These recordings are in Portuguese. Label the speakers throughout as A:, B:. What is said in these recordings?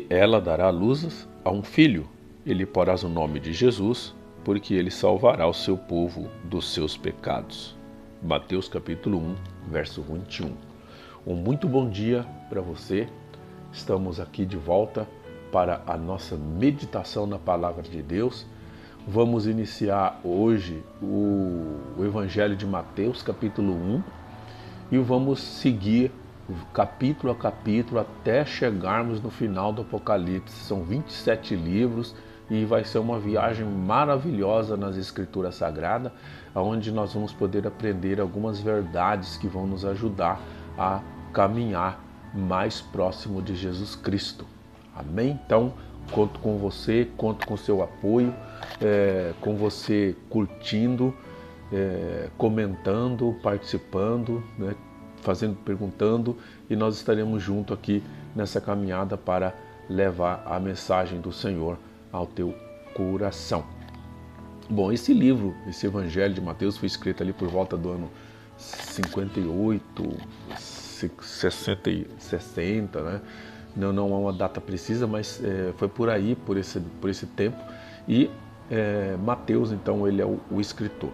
A: ela dará à luz a um filho, ele porás o nome de Jesus, porque ele salvará o seu povo dos seus pecados. Mateus capítulo 1, verso 21. Um muito bom dia para você. Estamos aqui de volta para a nossa meditação na Palavra de Deus. Vamos iniciar hoje o Evangelho de Mateus, capítulo 1, e vamos seguir capítulo a capítulo até chegarmos no final do Apocalipse. São 27 livros e vai ser uma viagem maravilhosa nas Escrituras Sagradas, onde nós vamos poder aprender algumas verdades que vão nos ajudar a caminhar mais próximo de Jesus Cristo. Amém? Então, conto com você, conto com seu apoio, com você curtindo, comentando, participando, né, perguntando, e nós estaremos juntos aqui nessa caminhada para levar a mensagem do Senhor ao teu coração. Bom, esse livro, esse Evangelho de Mateus foi escrito ali por volta do ano 58, 60, né? Não é uma data precisa, mas foi por aí, por esse tempo. E Mateus, então, ele é o escritor.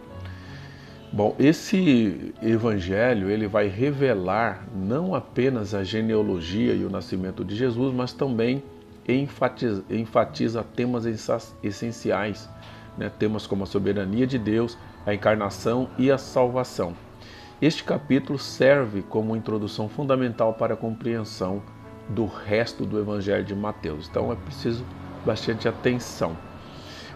A: Bom, esse evangelho ele vai revelar não apenas a genealogia e o nascimento de Jesus, mas também enfatiza temas essenciais, né? Temas como a soberania de Deus, a encarnação e a salvação. Este capítulo serve como introdução fundamental para a compreensão do resto do Evangelho de Mateus. Então é preciso bastante atenção.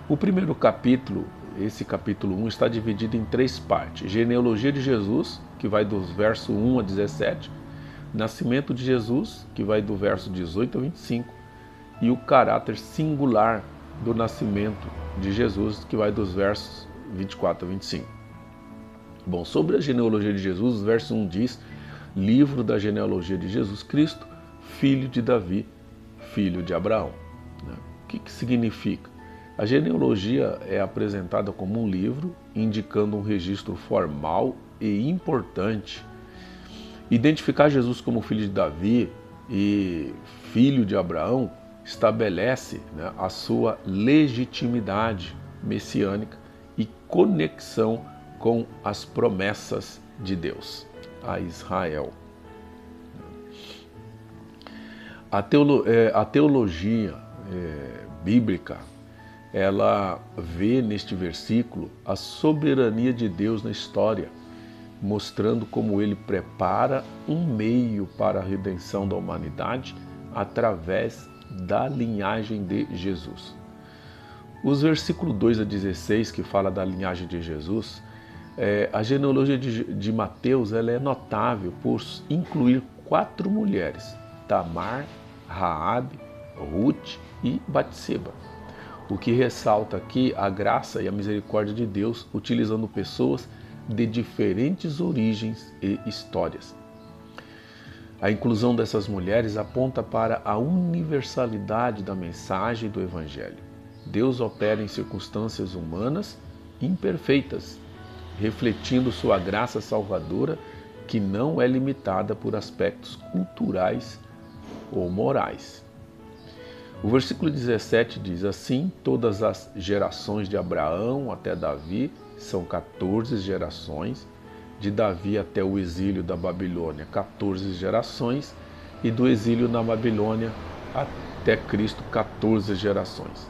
A: O primeiro capítulo, esse capítulo 1, está dividido em 3 partes. Genealogia de Jesus, que vai dos versos 1 a 17. Nascimento de Jesus, que vai do verso 18 a 25. E o caráter singular do nascimento de Jesus, que vai dos versos 24 a 25. Bom, sobre a genealogia de Jesus, o verso 1 diz: livro da genealogia de Jesus Cristo, filho de Davi, filho de Abraão. O que significa? A genealogia é apresentada como um livro, indicando um registro formal e importante. Identificar Jesus como filho de Davi e filho de Abraão estabelece, né, a sua legitimidade messiânica e conexão com as promessas de Deus a Israel. A teologia bíblica, ela vê neste versículo a soberania de Deus na história, mostrando como ele prepara um meio para a redenção da humanidade através da linhagem de Jesus. Os versículos 2 a 16, que fala da linhagem de Jesus, a genealogia de Mateus ela é notável por incluir 4 mulheres: Tamar, Raabe, Ruth e Batseba. O que ressalta aqui a graça e a misericórdia de Deus, utilizando pessoas de diferentes origens e histórias. A inclusão dessas mulheres aponta para a universalidade da mensagem do Evangelho. Deus opera em circunstâncias humanas imperfeitas, refletindo sua graça salvadora, que não é limitada por aspectos culturais ou morais. O versículo 17 diz assim: todas as gerações de Abraão até Davi são 14 gerações, de Davi até o exílio da Babilônia 14 gerações, e do exílio na Babilônia até Cristo 14 gerações.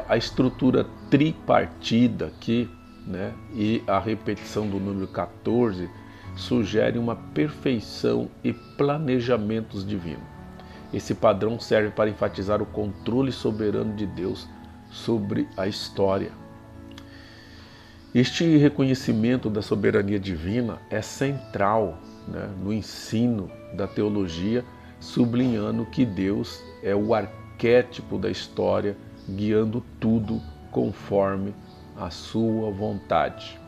A: A estrutura tripartida aqui, né, e a repetição do número 14 sugere uma perfeição e planejamentos divinos. Esse padrão serve para enfatizar o controle soberano de Deus sobre a história. Este reconhecimento da soberania divina é central, né, no ensino da teologia, sublinhando que Deus é o arquétipo da história, guiando tudo conforme a sua vontade.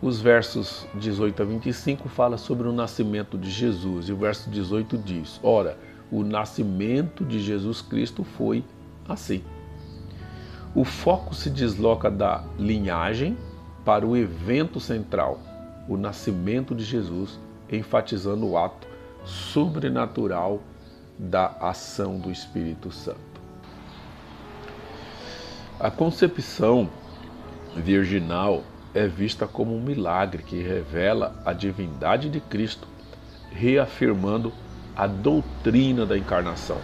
A: Os versos 18 a 25 falam sobre o nascimento de Jesus, e o verso 18 diz: ora, o nascimento de Jesus Cristo foi assim. O foco se desloca da linhagem para o evento central, o nascimento de Jesus, enfatizando o ato sobrenatural da ação do Espírito Santo. A concepção virginal é vista como um milagre que revela a divindade de Cristo, reafirmando a doutrina da encarnação.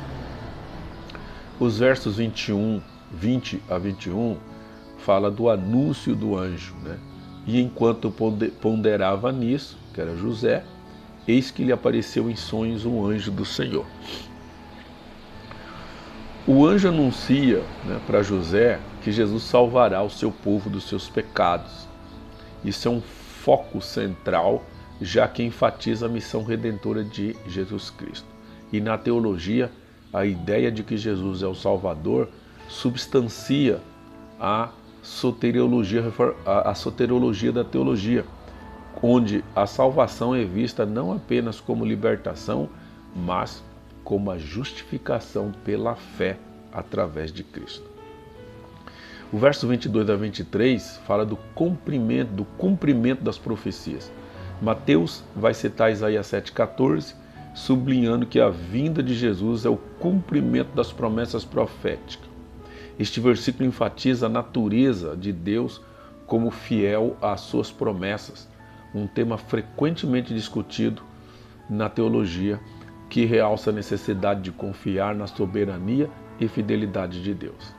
A: Os versos 20 a 21 fala do anúncio do anjo, né? E enquanto ponderava nisso, que era José, eis que lhe apareceu em sonhos um anjo do Senhor. O anjo anuncia, né, para José que Jesus salvará o seu povo dos seus pecados. Isso é um foco central, já que enfatiza a missão redentora de Jesus Cristo. E na teologia, a ideia de que Jesus é o Salvador substancia a soteriologia da teologia, onde a salvação é vista não apenas como libertação, mas como a justificação pela fé através de Cristo. O verso 22 a 23 fala do cumprimento das profecias. Mateus vai citar Isaías 7,14, sublinhando que a vinda de Jesus é o cumprimento das promessas proféticas. Este versículo enfatiza a natureza de Deus como fiel às suas promessas, um tema frequentemente discutido na teologia, que realça a necessidade de confiar na soberania e fidelidade de Deus.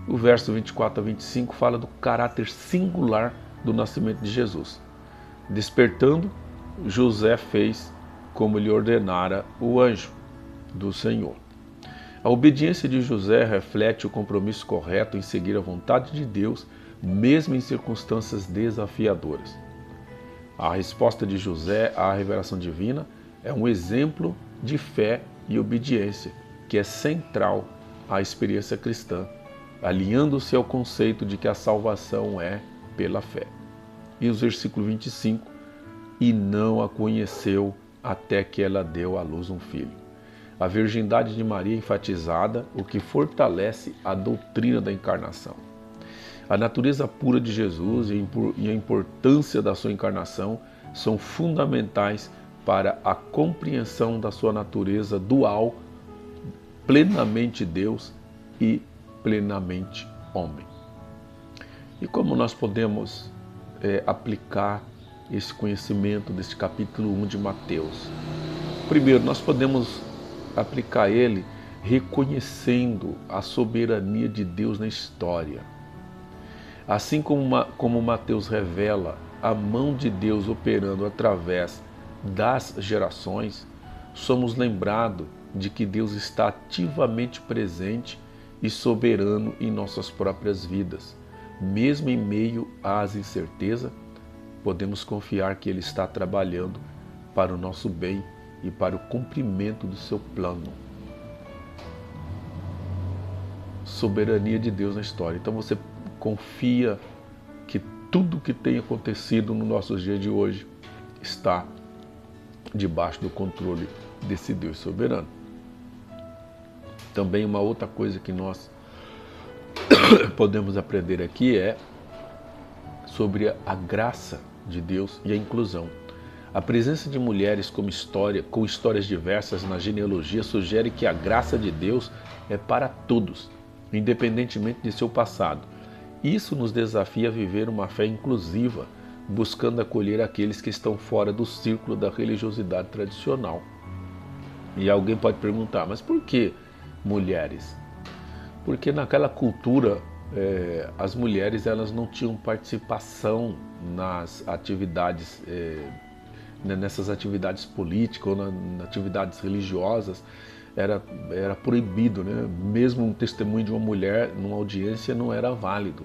A: O verso 24 a 25 fala do caráter singular do nascimento de Jesus. Despertando, José fez como lhe ordenara o anjo do Senhor. A obediência de José reflete o compromisso correto em seguir a vontade de Deus, mesmo em circunstâncias desafiadoras. A resposta de José à revelação divina é um exemplo de fé e obediência, que é central à experiência cristã, alinhando-se ao conceito de que a salvação é pela fé. E os versículos 25, e não a conheceu até que ela deu à luz um filho. A virgindade de Maria é enfatizada, o que fortalece a doutrina da encarnação. A natureza pura de Jesus e a importância da sua encarnação são fundamentais para a compreensão da sua natureza dual, plenamente Deus e plenamente homem. E como nós podemos aplicar esse conhecimento deste capítulo 1 de Mateus? Primeiro, nós podemos aplicar ele reconhecendo a soberania de Deus na história. Assim como Mateus revela a mão de Deus operando através das gerações, somos lembrados de que Deus está ativamente presente e soberano em nossas próprias vidas. Mesmo em meio às incertezas, podemos confiar que Ele está trabalhando para o nosso bem e para o cumprimento do seu plano. Soberania de Deus na história. Então você confia que tudo que tem acontecido no nosso dia de hoje está debaixo do controle desse Deus soberano. Também uma outra coisa que nós podemos aprender aqui é sobre a graça de Deus e a inclusão. A presença de mulheres com histórias diversas na genealogia sugere que a graça de Deus é para todos, independentemente de seu passado. Isso nos desafia a viver uma fé inclusiva, buscando acolher aqueles que estão fora do círculo da religiosidade tradicional. E alguém pode perguntar, mas por que mulheres? Porque naquela cultura as mulheres elas não tinham participação nas atividades, nessas atividades políticas ou nas atividades religiosas. Era proibido, né? Mesmo um testemunho de uma mulher numa audiência não era válido.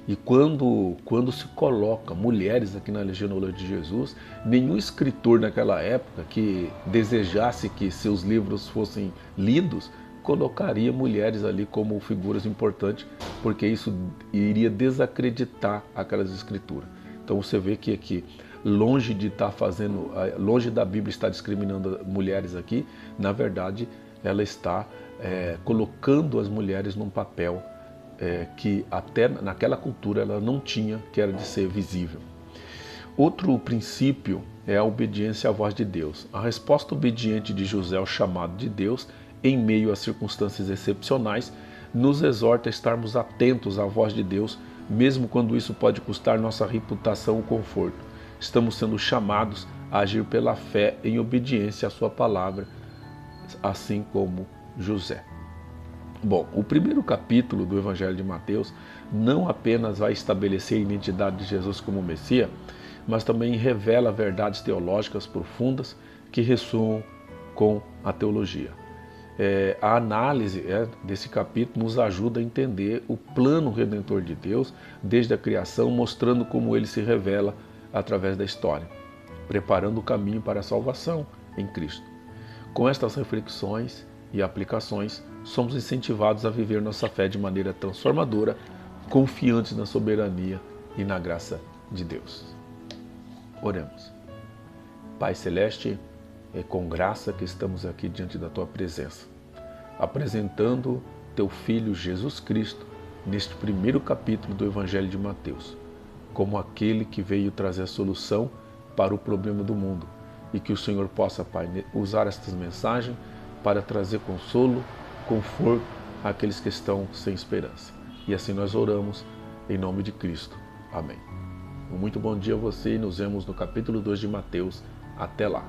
A: E quando se coloca mulheres aqui na genealogia de Jesus, nenhum escritor naquela época que desejasse que seus livros fossem lidos, colocaria mulheres ali como figuras importantes, porque isso iria desacreditar aquelas escrituras. Então você vê que aqui, longe da Bíblia estar discriminando mulheres aqui, na verdade ela está colocando as mulheres num papel que até naquela cultura ela não tinha, que era de ser visível. Outro princípio é a obediência à voz de Deus. A resposta obediente de José ao chamado de Deus em meio a circunstâncias excepcionais, nos exorta a estarmos atentos à voz de Deus, mesmo quando isso pode custar nossa reputação ou conforto. Estamos sendo chamados a agir pela fé em obediência à sua palavra, assim como José. Bom, o primeiro capítulo do Evangelho de Mateus não apenas vai estabelecer a identidade de Jesus como Messias, mas também revela verdades teológicas profundas que ressoam com a teologia. A análise desse capítulo nos ajuda a entender o plano redentor de Deus desde a criação, mostrando como ele se revela através da história, preparando o caminho para a salvação em Cristo. Com estas reflexões e aplicações, somos incentivados a viver nossa fé de maneira transformadora, confiantes na soberania e na graça de Deus. Oremos. Pai Celeste, é com graça que estamos aqui diante da Tua presença, apresentando Teu Filho Jesus Cristo neste primeiro capítulo do Evangelho de Mateus, como aquele que veio trazer a solução para o problema do mundo, e que o Senhor possa, Pai, usar estas mensagens para trazer consolo, conforto àqueles que estão sem esperança. E assim nós oramos em nome de Cristo. Amém. Um muito bom dia a você e nos vemos no capítulo 2 de Mateus. Até lá.